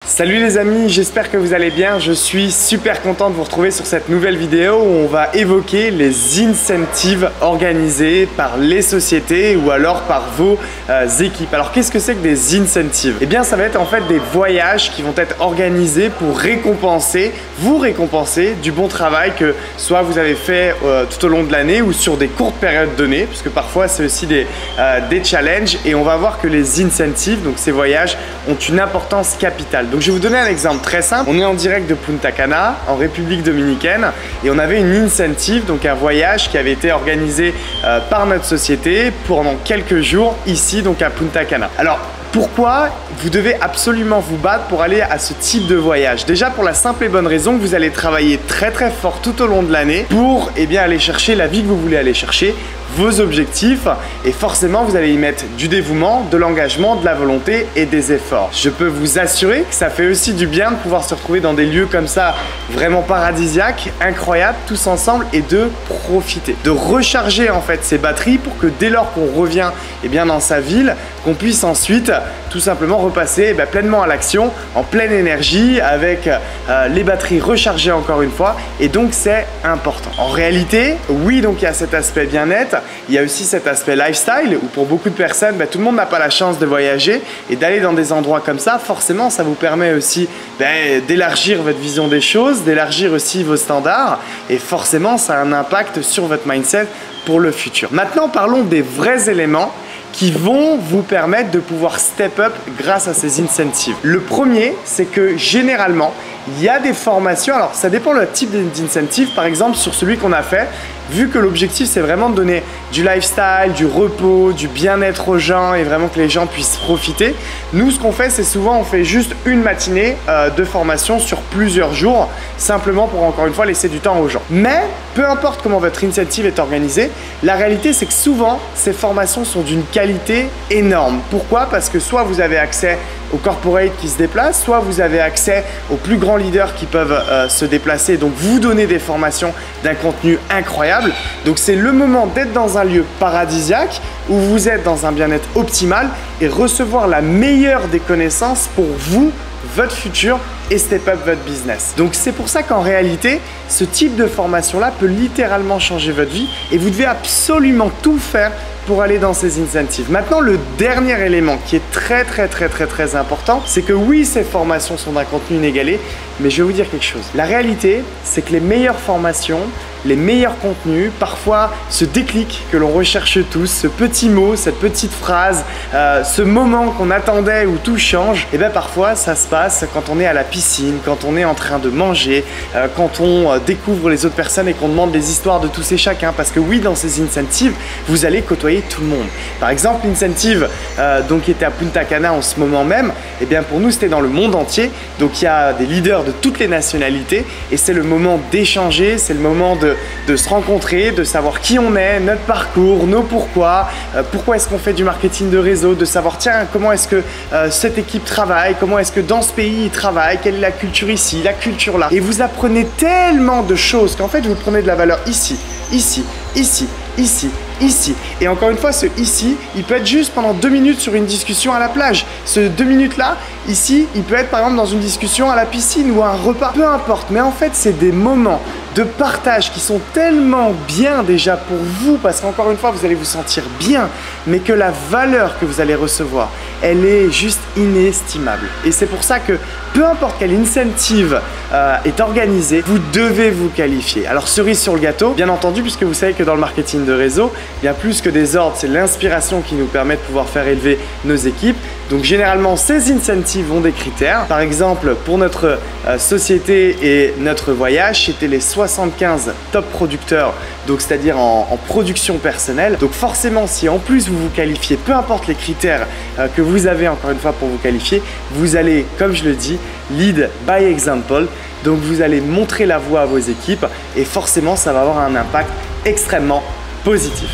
Salut les amis, j'espère que vous allez bien. Je suis super content de vous retrouver sur cette nouvelle vidéo où on va évoquer les incentives organisés par les sociétés ou alors par vos équipes. Alors qu'est-ce que c'est que des incentives? Eh bien ça va être en fait des voyages qui vont être organisés pour vous récompenser du bon travail que soit vous avez fait tout au long de l'année ou sur des courtes périodes données, puisque parfois c'est aussi des challenges, et on va voir que les incentives, donc ces voyages, ont une importance capitale. Donc je vais vous donner un exemple très simple. On est en direct de Punta Cana, en République dominicaine, et on avait une incentive, donc un voyage qui avait été organisé par notre société pendant quelques jours ici, donc à Punta Cana. Alors, pourquoi vous devez absolument vous battre pour aller à ce type de voyage? Déjà pour la simple et bonne raison que vous allez travailler très fort tout au long de l'année pour aller chercher la vie que vous voulez aller chercher, vos objectifs, et forcément vous allez y mettre du dévouement, de l'engagement, de la volonté et des efforts. Je peux vous assurer que ça fait aussi du bien de pouvoir se retrouver dans des lieux comme ça, vraiment paradisiaques, incroyables, tous ensemble, et de profiter, de recharger en fait ses batteries pour que dès lors qu'on revient dans sa ville, qu'on puisse ensuite tout simplement repasser pleinement à l'action, en pleine énergie, avec les batteries rechargées encore une fois, et donc c'est important. En réalité, oui, donc il y a cet aspect bien-être, il y a aussi cet aspect lifestyle où pour beaucoup de personnes, tout le monde n'a pas la chance de voyager, et d'aller dans des endroits comme ça, forcément ça vous permet aussi d'élargir votre vision des choses, d'élargir aussi vos standards, et forcément ça a un impact sur votre mindset pour le futur. Maintenant parlons des vrais éléments qui vont vous permettre de pouvoir step up grâce à ces incentives. Le premier, c'est que généralement, il y a des formations, alors ça dépend le type d'incentive. Par exemple, sur celui qu'on a fait, vu que l'objectif c'est vraiment de donner du lifestyle, du repos, du bien-être aux gens et vraiment que les gens puissent profiter, nous ce qu'on fait c'est souvent on fait juste une matinée de formation sur plusieurs jours, simplement pour encore une fois laisser du temps aux gens. Mais peu importe comment votre incentive est organisée, la réalité c'est que souvent ces formations sont d'une qualité énorme. Pourquoi? Parce que soit vous avez accès aux corporates qui se déplacent, soit vous avez accès aux plus grands leaders qui peuvent se déplacer, donc vous donner des formations d'un contenu incroyable. Donc c'est le moment d'être dans un lieu paradisiaque où vous êtes dans un bien-être optimal et recevoir la meilleure des connaissances pour vous, votre futur, et step up votre business. Donc c'est pour ça qu'en réalité, ce type de formation-là peut littéralement changer votre vie et vous devez absolument tout faire pour aller dans ces incentives. Maintenant, le dernier élément qui est très important, c'est que oui, ces formations sont d'un contenu inégalé, mais je vais vous dire quelque chose. La réalité, c'est que les meilleures formations, les meilleurs contenus, parfois ce déclic que l'on recherche tous, ce petit mot, cette petite phrase, ce moment qu'on attendait où tout change, et parfois ça se passe quand on est à la piscine, quand on est en train de manger, quand on découvre les autres personnes et qu'on demande des histoires de tous et chacun. Parce que oui, dans ces incentives, vous allez côtoyer tout le monde. Par exemple, l'incentive qui était à Punta Cana en ce moment même, pour nous c'était dans le monde entier. Donc il y a des leaders de toutes les nationalités et c'est le moment d'échanger, c'est le moment de se rencontrer, de savoir qui on est, notre parcours, nos pourquoi, pourquoi est-ce qu'on fait du marketing de réseau, de savoir tiens comment est-ce que cette équipe travaille, comment est-ce que dans ce pays ils travaillent, quelle est la culture ici, la culture là. Et vous apprenez tellement de choses qu'en fait vous prenez de la valeur ici, ici, ici, ici, ici. Et encore une fois, ce ici, il peut être juste pendant 2 minutes sur une discussion à la plage. Ce 2 minutes là, ici, il peut être par exemple dans une discussion à la piscine ou à un repas. Peu importe, mais en fait, c'est des moments de partage qui sont tellement bien déjà pour vous, parce qu'encore une fois, vous allez vous sentir bien, mais que la valeur que vous allez recevoir, elle est juste inestimable. Et c'est pour ça que peu importe quelle incentive est organisée, vous devez vous qualifier. Alors cerise sur le gâteau, bien entendu, puisque vous savez que dans le marketing de réseau, bien plus que des ordres, c'est l'inspiration qui nous permet de pouvoir faire élever nos équipes. Donc généralement, ces incentives ont des critères. Par exemple, pour notre société et notre voyage, c'était les 75 top producteurs, donc c'est-à-dire en production personnelle. Donc forcément, si en plus vous vous qualifiez, peu importe les critères que vous avez encore une fois pour vous qualifier, vous allez, comme je le dis, lead by example. Donc vous allez montrer la voie à vos équipes et forcément, ça va avoir un impact extrêmement positif.